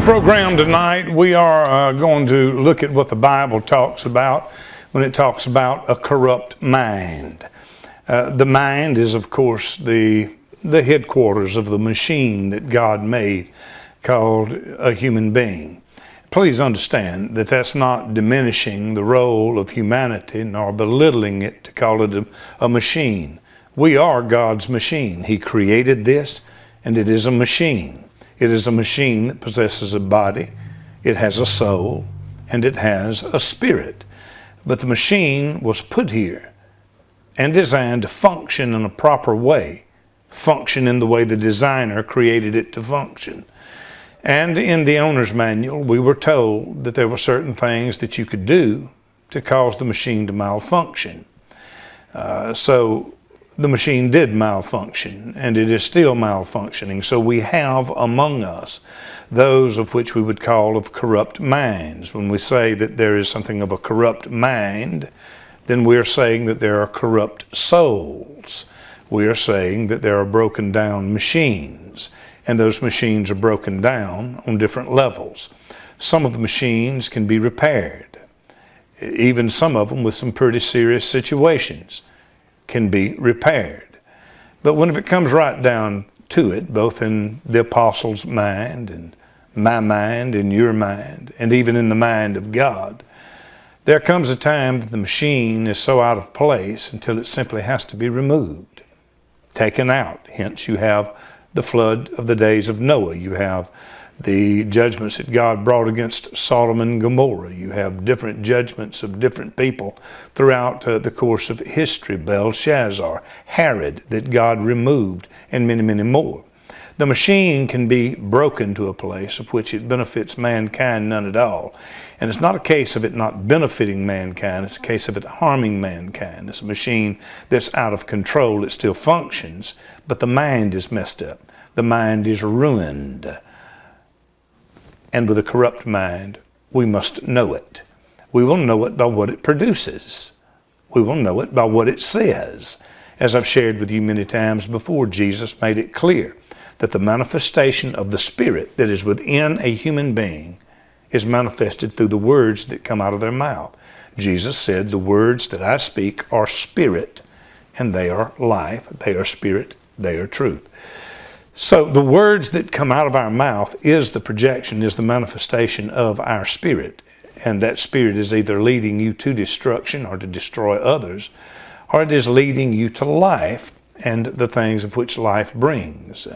program tonight, we are going to look at what the Bible talks about when it talks about a corrupt mind. The mind is, of course, the headquarters of the machine that God made called a human being. Please understand that that's not diminishing the role of humanity nor belittling it to call it a machine. We are God's machine. He created this, and it is a machine. It is a machine that possesses a body, it has a soul, and it has a spirit. But the machine was put here and designed to function in a proper way, function in the way the designer created it to function. And in the owner's manual, we were told that there were certain things that you could do to cause the machine to malfunction. So the machine did malfunction, and it is still malfunctioning. So we have among us those of which we would call of corrupt minds. When we say that there is something of a corrupt mind, then we are saying that there are corrupt souls. We are saying that there are broken down machines, and those machines are broken down on different levels. Some of the machines can be repaired. Even some of them with some pretty serious situations can be repaired. But when it comes right down to it, both in the apostles' mind and my mind and your mind, and even in the mind of God, there comes a time that the machine is so out of place until it simply has to be removed, taken out. Hence you have the flood of the days of Noah. You have the judgments that God brought against Sodom and Gomorrah. You have different judgments of different people throughout the course of history. Belshazzar, Herod, that God removed, and many, many more. The machine can be broken to a place of which it benefits mankind none at all. And it's not a case of it not benefiting mankind, it's a case of it harming mankind. It's a machine that's out of control. It still functions, but the mind is messed up. The mind is ruined. And with a corrupt mind, we must know it. We will know it by what it produces. We will know it by what it says. As I've shared with you many times before, Jesus made it clear that the manifestation of the Spirit that is within a human being is manifested through the words that come out of their mouth. Jesus said, "The words that I speak are spirit, and they are life. They are spirit, they are truth." So the words that come out of our mouth is the projection, is the manifestation of our spirit. And that spirit is either leading you to destruction or to destroy others, or it is leading you to life and the things of which life brings,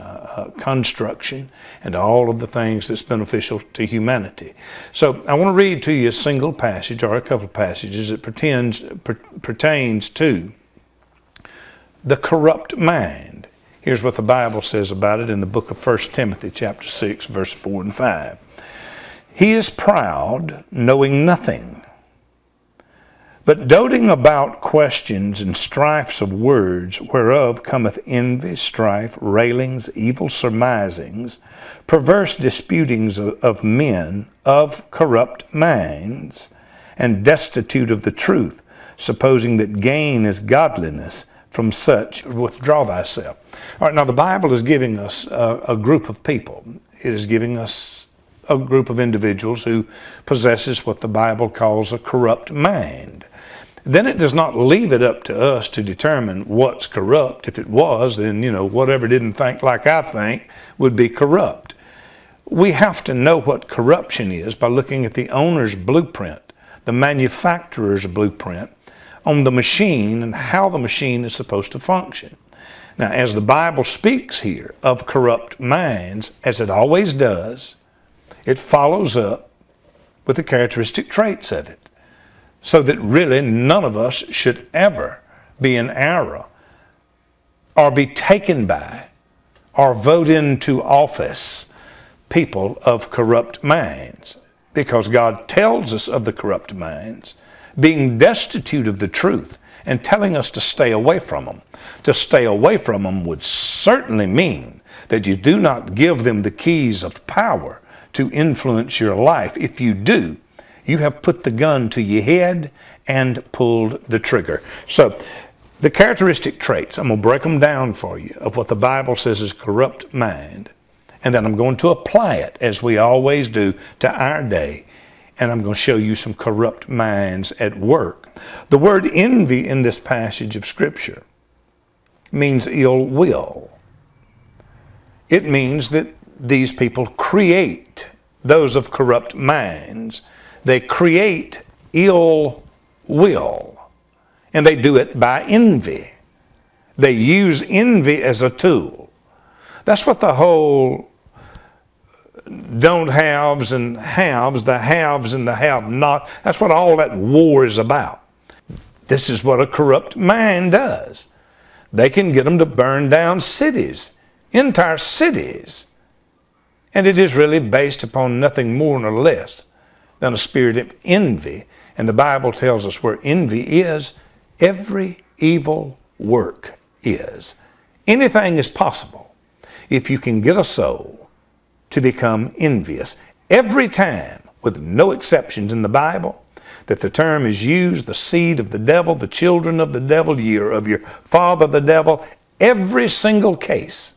construction and all of the things that's beneficial to humanity. So I want to read to you a single passage or a couple of passages that pertains to the corrupt mind. Here's what the Bible says about it in the book of 1 Timothy chapter 6, verse 4 and 5. "He is proud, knowing nothing, but doting about questions and strifes of words, whereof cometh envy, strife, railings, evil surmisings, perverse disputings of men of corrupt minds, and destitute of the truth, supposing that gain is godliness. From such withdraw thyself." All right, now the Bible is giving us a group of people. It is giving us a group of individuals who possesses what the Bible calls a corrupt mind. Then it does not leave it up to us to determine what's corrupt. If it was, then, whatever didn't think like I think would be corrupt. We have to know what corruption is by looking at the owner's blueprint, the manufacturer's blueprint, on the machine and how the machine is supposed to function. Now, as the Bible speaks here of corrupt minds, as it always does, it follows up with the characteristic traits of it, so that really none of us should ever be in error or be taken by or vote into office people of corrupt minds, because God tells us of the corrupt minds being destitute of the truth and telling us to stay away from them. To stay away from them would certainly mean that you do not give them the keys of power to influence your life. If you do, you have put the gun to your head and pulled the trigger. So the characteristic traits, I'm going to break them down for you, of what the Bible says is corrupt mind. And then I'm going to apply it, as we always do, to our day. And I'm going to show you some corrupt minds at work. The word envy in this passage of Scripture means ill will. It means that these people create, those of corrupt minds, they create ill will. And they do it by envy. They use envy as a tool. That's what the whole don't haves and haves, the haves and the have not, that's what all that war is about. This is what a corrupt mind does. They can get them to burn down cities, entire cities. And it is really based upon nothing more nor less than a spirit of envy. And the Bible tells us where envy is, every evil work is. Anything is possible if you can get a soul to become envious. Every time, with no exceptions in the Bible, that the term is used, the seed of the devil, the children of the devil, you're of your father the devil, every single case,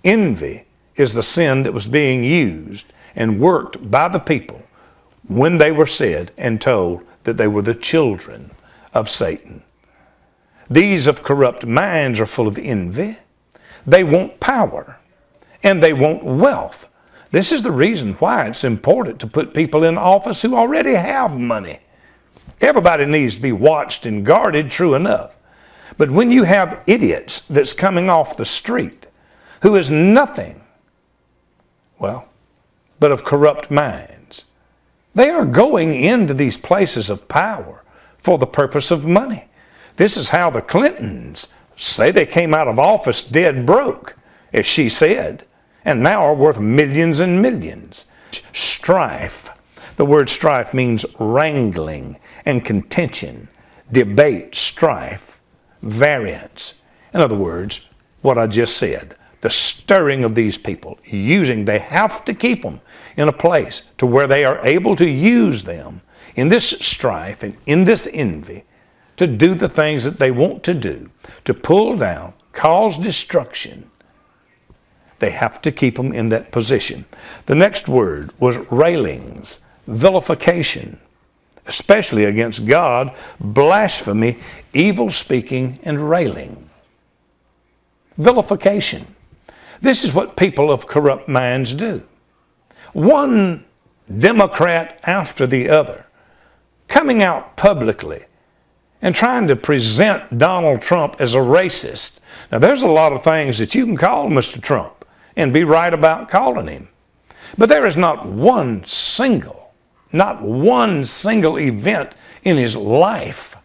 envy is the sin that was being used and worked by the people when they were said and told that they were the children of Satan. These of corrupt minds are full of envy. They want power and they want wealth. This is the reason why it's important to put people in office who already have money. Everybody needs to be watched and guarded, true enough. But when you have idiots that's coming off the street who is nothing, well, but of corrupt minds, they are going into these places of power for the purpose of money. This is how the Clintons say they came out of office dead broke, as she said, and now are worth millions and millions. Strife. The word strife means wrangling and contention, debate, strife, variance. In other words, what I just said, the stirring of these people, they have to keep them in a place to where they are able to use them in this strife and in this envy to do the things that they want to do, to pull down, cause destruction. They have to keep them in that position. The next word was railings, vilification, especially against God, blasphemy, evil speaking, and railing. Vilification. This is what people of corrupt minds do. One Democrat after the other, coming out publicly and trying to present Donald Trump as a racist. Now, there's a lot of things that you can call Mr. Trump and be right about calling him. But there is not one single event in his life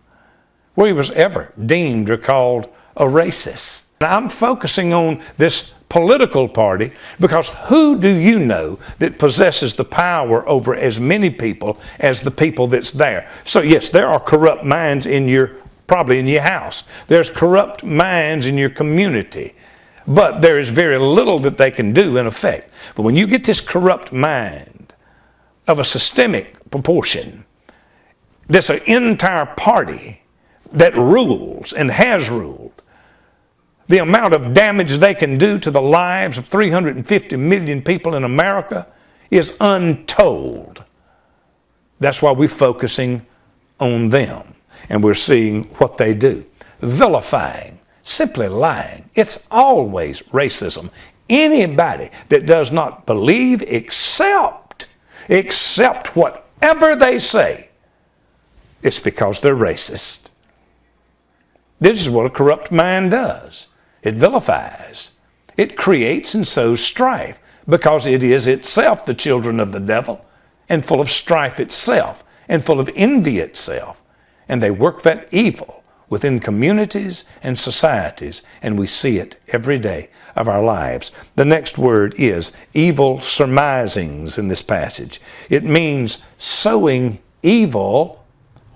where he was ever deemed or called a racist. Now, I'm focusing on this political party because who do you know that possesses the power over as many people as the people that's there? So yes, there are corrupt minds probably in your house. There's corrupt minds in your community. But there is very little that they can do in effect. But when you get this corrupt mind of a systemic proportion, this entire party that rules and has ruled, the amount of damage they can do to the lives of 350 million people in America is untold. That's why we're focusing on them. And we're seeing what they do. Vilifying, simply lying. It's always racism. Anybody that does not believe except whatever they say, it's because they're racist. This is what a corrupt mind does. It vilifies. It creates and sows strife because it is itself the children of the devil and full of strife itself and full of envy itself. And they work that evil within communities and societies, and we see it every day of our lives. The next word is evil surmisings in this passage. It means sowing evil,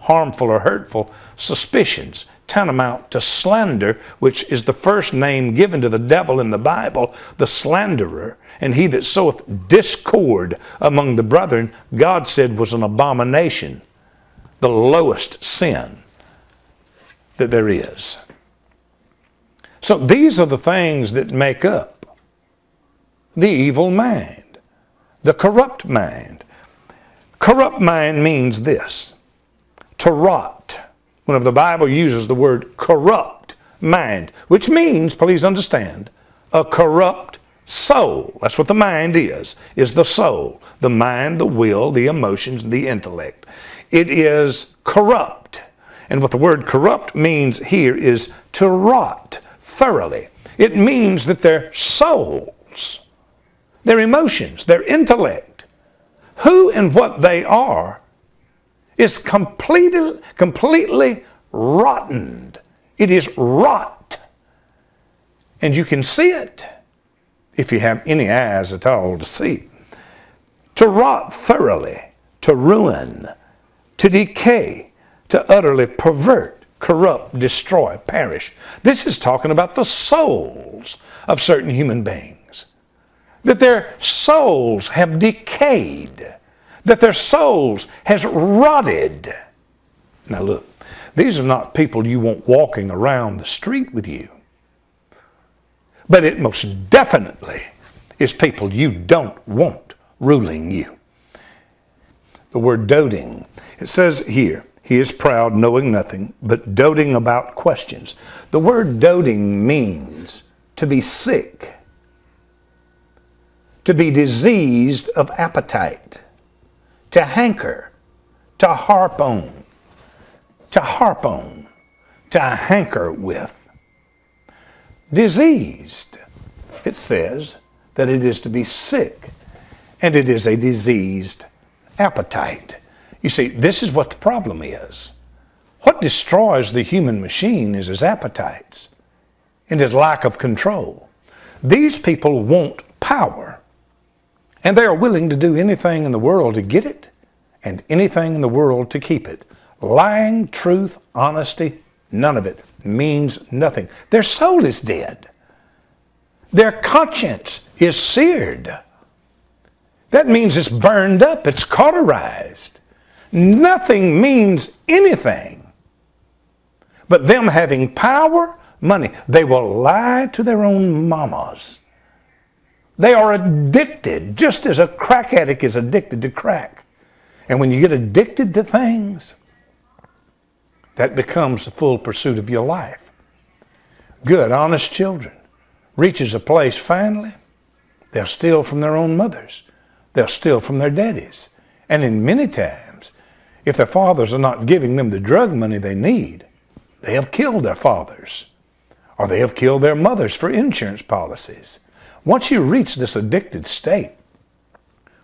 harmful or hurtful suspicions, tantamount to slander, which is the first name given to the devil in the Bible, the slanderer. And he that soweth discord among the brethren, God said was an abomination, the lowest sin that there is. So these are the things that make up the evil mind, the corrupt mind. Corrupt mind means this, to rot. Whenever the Bible uses the word corrupt mind, which means, please understand, a corrupt soul. That's what the mind is the soul. The mind, the will, the emotions, the intellect. It is corrupt. And what the word corrupt means here is to rot thoroughly. It means that their souls, their emotions, their intellect, who and what they are, is completely rotten. It is rot. And you can see it if you have any eyes at all to see. To rot thoroughly, to ruin, to decay, to utterly pervert, corrupt, destroy, perish. This is talking about the souls of certain human beings. That their souls have decayed. That their souls has rotted. Now look, these are not people you want walking around the street with you. But it most definitely is people you don't want ruling you. The word doting, it says here, he is proud, knowing nothing, but doting about questions. The word doting means to be sick, to be diseased of appetite, to hanker, to harp on, to hanker with. Diseased, it says that it is to be sick, and it is a diseased appetite. You see, this is what the problem is. What destroys the human machine is his appetites and his lack of control. These people want power, and they are willing to do anything in the world to get it and anything in the world to keep it. Lying, truth, honesty, none of it means nothing. Their soul is dead. Their conscience is seared. That means it's burned up, it's cauterized. Nothing means anything but them having power, money. They will lie to their own mamas. They are addicted, just as a crack addict is addicted to crack. And when you get addicted to things, that becomes the full pursuit of your life. Good, honest children reaches a place finally, they'll steal from their own mothers. They'll steal from their daddies. And in many times, if their fathers are not giving them the drug money they need, they have killed their fathers, or they have killed their mothers for insurance policies. Once you reach this addicted state,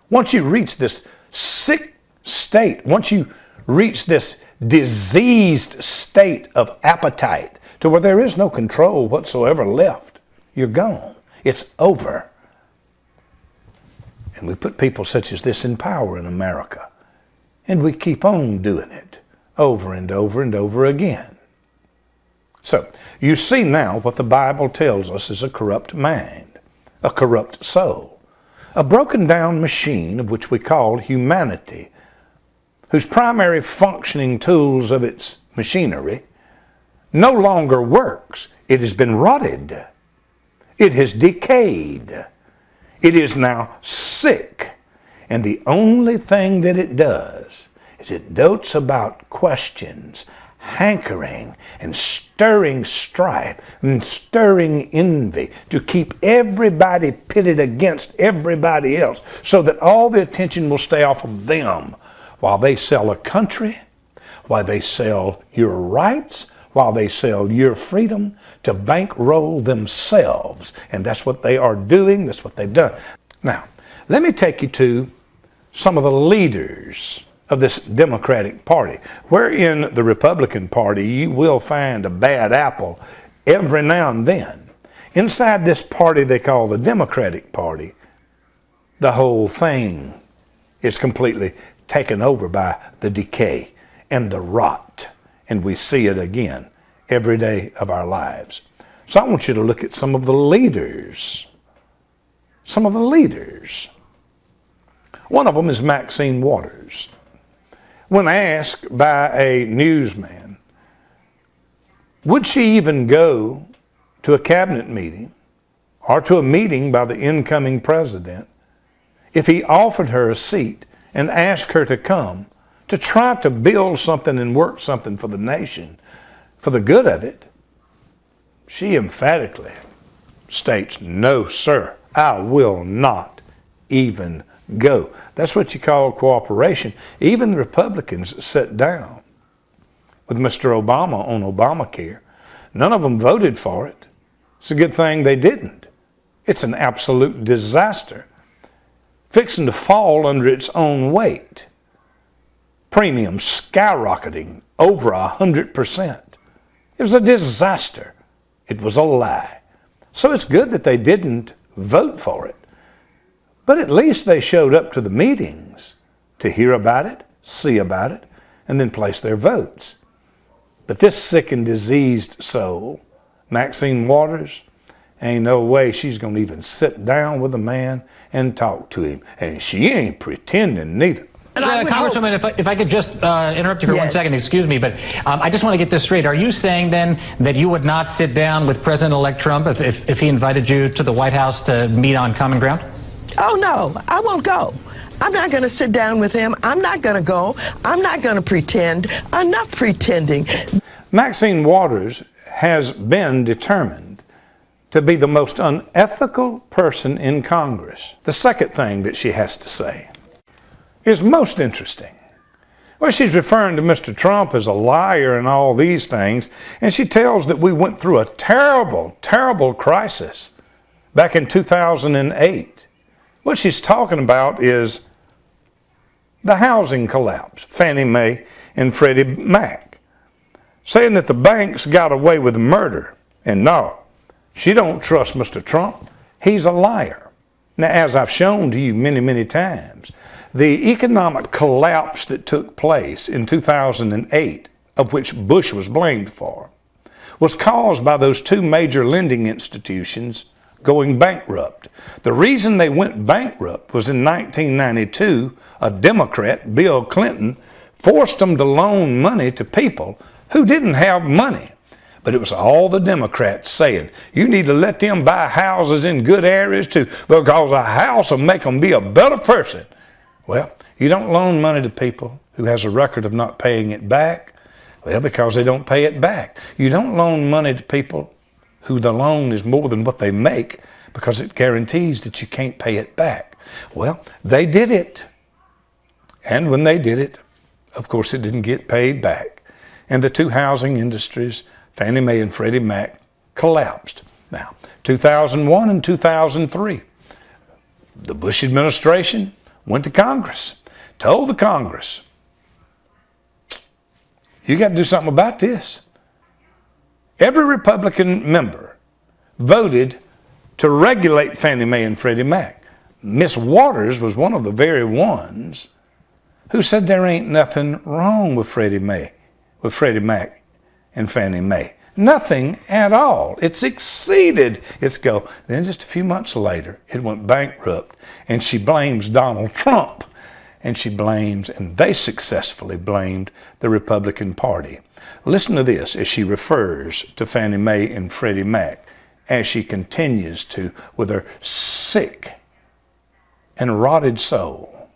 once you reach this sick state, once you reach this diseased state of appetite to where there is no control whatsoever left, you're gone. It's over. And we put people such as this in power in America. And we keep on doing it over and over and over again. So, you see now what the Bible tells us is a corrupt mind, a corrupt soul, a broken down machine of which we call humanity, whose primary functioning tools of its machinery no longer works. It has been rotted. It has decayed. It is now sick. And the only thing that it does is it dotes about questions, hankering, and stirring strife, and stirring envy to keep everybody pitted against everybody else so that all the attention will stay off of them while they sell a country, while they sell your rights, while they sell your freedom to bankroll themselves. And that's what they are doing. That's what they've done. Now, let me take you to some of the leaders of this Democratic Party. Where in the Republican Party you will find a bad apple every now and then. Inside this party they call the Democratic Party, the whole thing is completely taken over by the decay and the rot. And we see it again every day of our lives. So I want you to look at some of the leaders. Some of the leaders. One of them is Maxine Waters. When asked by a newsman, would she even go to a cabinet meeting or to a meeting by the incoming president, if he offered her a seat and asked her to come to try to build something and work something for the nation, for the good of it, she emphatically states, "No, sir, I will not even go." That's what you call cooperation. Even the Republicans sat down with Mr. Obama on Obamacare. None of them voted for it. It's a good thing they didn't. It's an absolute disaster, fixing to fall under its own weight. Premiums skyrocketing over 100%. It was a disaster. It was a lie. So it's good that they didn't vote for it. But at least they showed up to the meetings to hear about it, see about it, and then place their votes. But this sick and diseased soul, Maxine Waters, ain't no way she's going to even sit down with a man and talk to him. And she ain't pretending neither. Congresswoman, if I could just interrupt you for 1 second, excuse me, but I just want to get this straight. Are you saying then that you would not sit down with President-elect Trump if he invited you to the White House to meet on common ground? Oh, no, I won't go. I'm not going to sit down with him. I'm not going to go. I'm not going to pretend. Enough pretending. Maxine Waters has been determined to be the most unethical person in Congress. The second thing that she has to say is most interesting. Well, she's referring to Mr. Trump as a liar and all these things, and she tells that we went through a terrible, terrible crisis back in 2008. What she's talking about is the housing collapse, Fannie Mae and Freddie Mac, saying that the banks got away with murder. And no, she don't trust Mr. Trump. He's a liar. Now, as I've shown to you many, many times, the economic collapse that took place in 2008, of which Bush was blamed for, was caused by those two major lending institutions going bankrupt. The reason they went bankrupt was in 1992, a Democrat, Bill Clinton, forced them to loan money to people who didn't have money. But it was all the Democrats saying, you need to let them buy houses in good areas too, because a house will make them be a better person. Well, you don't loan money to people who has a record of not paying it back, well, because they don't pay it back. You don't loan money to people who the loan is more than what they make, because it guarantees that you can't pay it back. Well, they did it. And when they did it, of course, it didn't get paid back. And the two housing industries, Fannie Mae and Freddie Mac, collapsed. Now, 2001 and 2003, the Bush administration went to Congress, told the Congress, you got to do something about this. Every Republican member voted to regulate Fannie Mae and Freddie Mac. Miss Waters was one of the very ones who said there ain't nothing wrong with Freddie Mac and Fannie Mae. Nothing at all. It's exceeded its goal. Then just a few months later, it went bankrupt, and she blames Donald Trump. And they successfully blamed the Republican Party. Listen to this as she refers to Fannie Mae and Freddie Mac, as she continues to, with her sick and rotted soul,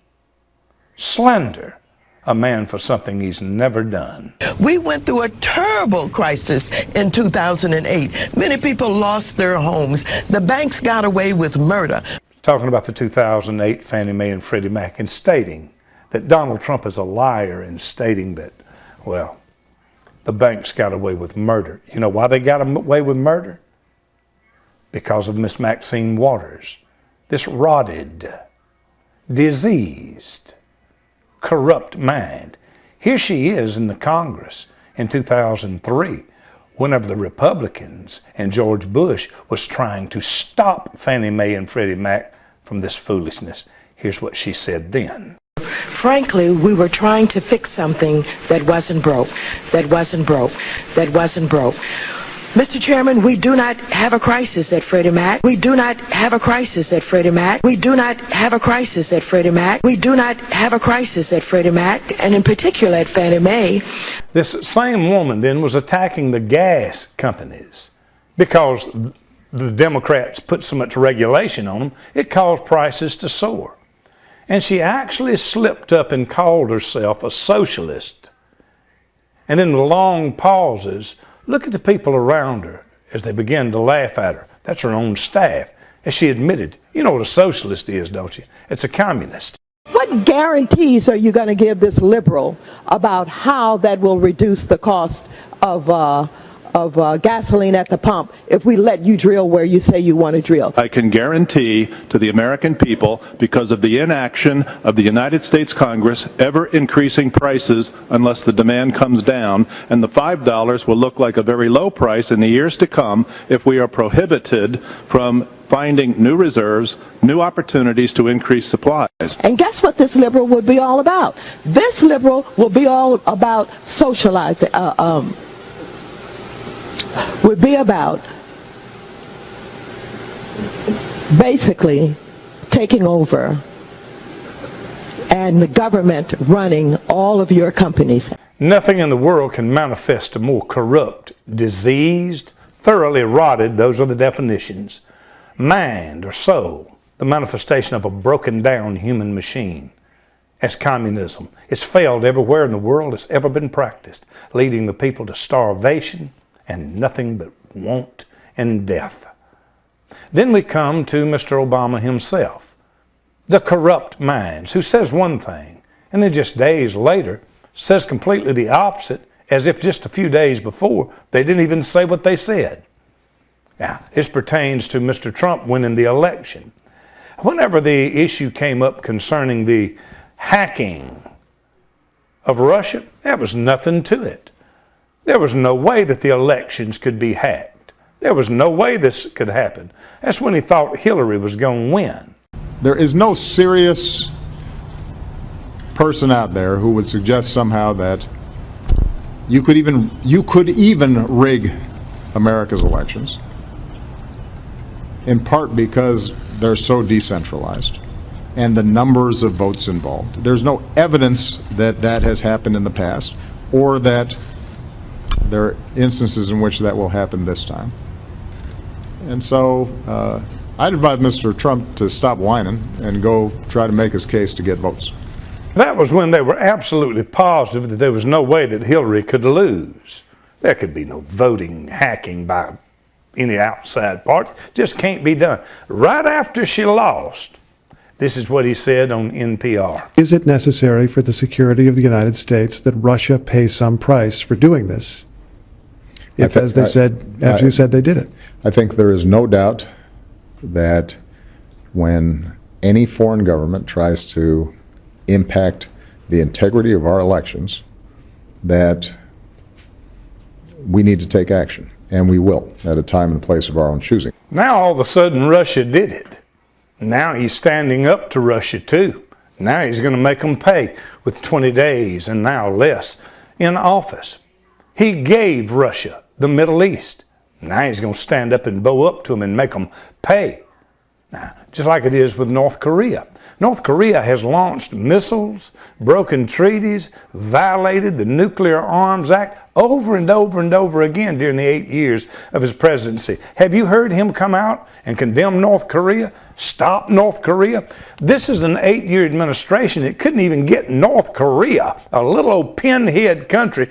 slander a man for something he's never done. We went through a terrible crisis in 2008. Many people lost their homes. The banks got away with murder. Talking about the 2008 Fannie Mae and Freddie Mac, and stating that Donald Trump is a liar, and stating that, well, the banks got away with murder. You know why they got away with murder? Because of Miss Maxine Waters, this rotted, diseased, corrupt mind. Here she is in the Congress in 2003, whenever the Republicans and George Bush was trying to stop Fannie Mae and Freddie Mac from this foolishness. Here's what she said then. Frankly, we were trying to fix something that wasn't broke. Mr. Chairman, we do not have a crisis at Freddie Mac. We do not have a crisis at Freddie Mac. We do not have a crisis at Freddie Mac. We do not have a crisis at Freddie Mac, and in particular at Fannie Mae. This same woman then was attacking the gas companies because the Democrats put so much regulation on them, it caused prices to soar. And she actually slipped up and called herself a socialist. And in the long pauses, look at the people around her as they begin to laugh at her. That's her own staff. As she admitted, you know what a socialist is, don't you? It's a communist. What guarantees are you going to give this liberal about how that will reduce the cost of gasoline at the pump if we let you drill where you say you want to drill? I can guarantee to the American people, because of the inaction of the United States Congress ever increasing prices unless the demand comes down, and the $5 will look like a very low price in the years to come if we are prohibited from finding new reserves, new opportunities to increase supplies. And guess what this liberal would be all about? This liberal will be all about socializing, would be about basically taking over and the government running all of your companies. Nothing in the world can manifest a more corrupt, diseased, thoroughly rotted, those are the definitions, mind or soul, the manifestation of a broken down human machine, as communism. It's failed everywhere in the world it's ever been practiced, leading the people to starvation and nothing but want and death. Then we come to Mr. Obama himself, the corrupt minds, who says one thing and then just days later says completely the opposite, as if just a few days before they didn't even say what they said. Now, this pertains to Mr. Trump winning the election. Whenever the issue came up concerning the hacking of Russia, there was nothing to it. There was no way that the elections could be hacked. There was no way this could happen. That's when he thought Hillary was going to win. There is no serious person out there who would suggest somehow that you could even rig America's elections, in part because they're so decentralized and the numbers of votes involved. There's no evidence that that has happened in the past, or that there are instances in which that will happen this time. And so I'd advise Mr. Trump to stop whining and go try to make his case to get votes. That was when they were absolutely positive that there was no way that Hillary could lose. There could be no voting hacking by any outside party. Just can't be done. Right after she lost, this is what he said on NPR. Is it necessary for the security of the United States that Russia pay some price for doing this? If, as they said, after you said they did it. I think there is no doubt that when any foreign government tries to impact the integrity of our elections, that we need to take action, and we will, at a time and place of our own choosing. Now all of a sudden Russia did it. Now he's standing up to Russia too. Now he's going to make them pay with 20 days and now less in office. He gave Russia the Middle East. Now he's going to stand up and bow up to them and make them pay. Now, just like it is with North Korea. North Korea has launched missiles, broken treaties, violated the Nuclear Arms Act over and over and over again during the 8 years of his presidency. Have you heard him come out and condemn North Korea? Stop North Korea? This is an 8-year administration that couldn't even get North Korea, a little old pinhead country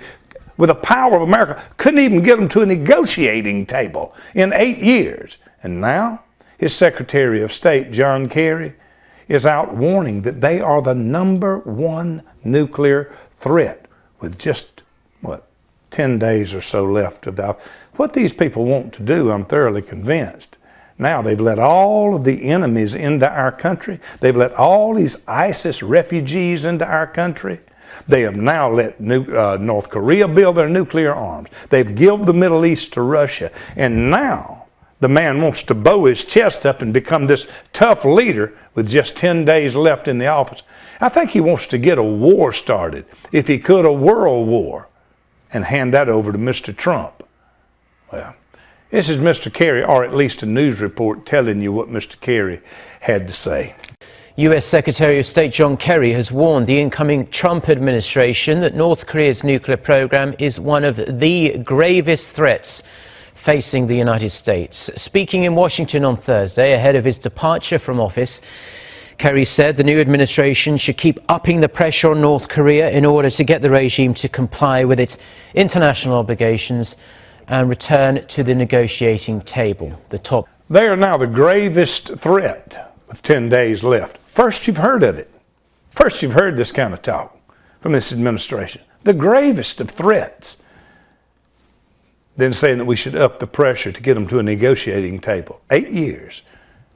with the power of America, couldn't even get them to a negotiating table in 8 years. And now his Secretary of State, John Kerry, is out warning that they are the #1 nuclear threat with just, 10 days or so left of that. What these people want to do, I'm thoroughly convinced. Now they've let all of the enemies into our country. They've let all these ISIS refugees into our country. They have now let North Korea build their nuclear arms. They've given the Middle East to Russia. And now the man wants to bow his chest up and become this tough leader with just 10 days left in the office. I think he wants to get a war started, if he could, a world war, and hand that over to Mr. Trump. Well, this is Mr. Kerry, or at least a news report telling you what Mr. Kerry had to say. U.S. Secretary of State John Kerry has warned the incoming Trump administration that North Korea's nuclear program is one of the gravest threats facing the United States. Speaking in Washington on Thursday ahead of his departure from office, Kerry said the new administration should keep upping the pressure on North Korea in order to get the regime to comply with its international obligations and return to the negotiating table. They are now the gravest threat with 10 days left. First you've heard of it. First you've heard this kind of talk from this administration. The gravest of threats. Then saying that we should up the pressure to get them to a negotiating table. 8 years.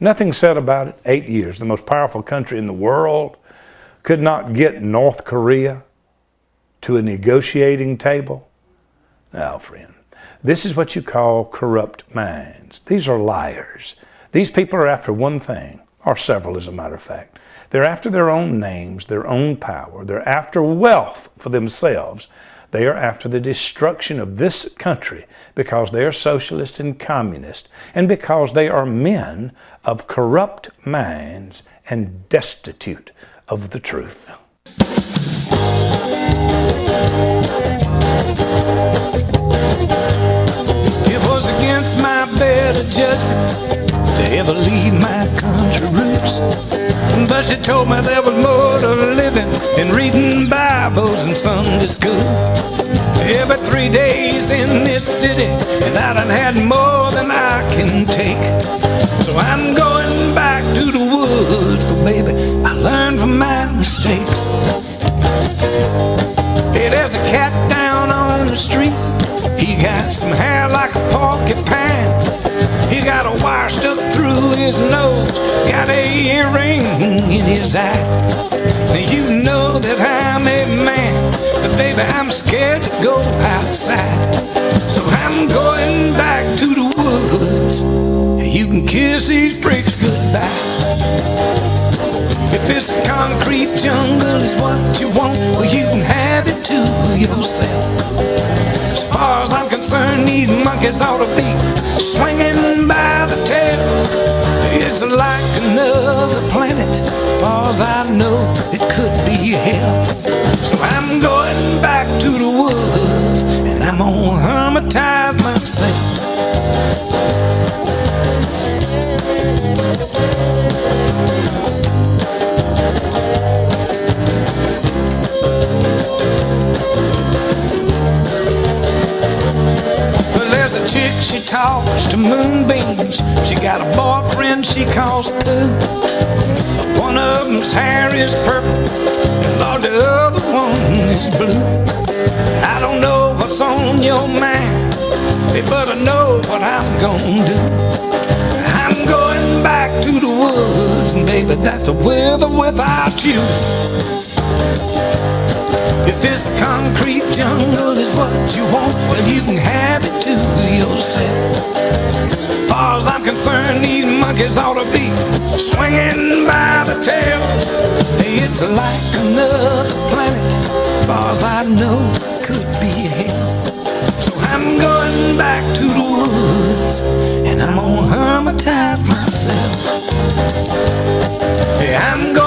Nothing said about it. 8 years. The most powerful country in the world could not get North Korea to a negotiating table. Now, friend, this is what you call corrupt minds. These are liars. These people are after one thing, or several as a matter of fact. They're after their own names, their own power. They're after wealth for themselves. They are after the destruction of this country because they are socialist and communist and because they are men of corrupt minds and destitute of the truth. It was against my better judgment to ever leave my country roots. But she told me there was more to living than reading Bibles in Sunday school. Every 3 days in this city, and I done had more than I can take. So I'm going back to the woods, but baby, I learned from my mistakes. Hey, there's a cat down on the street. He got some hair like a porcupine. He got a wire stuck through his nose, got a earring in his eye. You know that I'm a man, but baby, I'm scared to go outside. So I'm going back to the woods. You can kiss these bricks goodbye. If this concrete jungle is what you want, well, you can have it to yourself. As far as I'm concerned, these monkeys ought to be swinging by the tails. It's like another planet. As far as I know, it could be hell. So I'm going back to the woods, and I'm gonna hermitize myself. Chick, she talks to moonbeams. She got a boyfriend she calls Pooh. One of them's hair is purple, and Lord, the other one is blue. I don't know what's on your mind, but I know what I'm gonna do. I'm going back to the woods, and baby, that's a with or without you. If this concrete jungle is what you want, well, you can have it to yourself. As far as I'm concerned, these monkeys ought to be swinging by the tails. Hey, it's like another planet. As far as I know, could be hell. So I'm going back to the woods, and I'm gonna hermitize myself. Hey, I'm going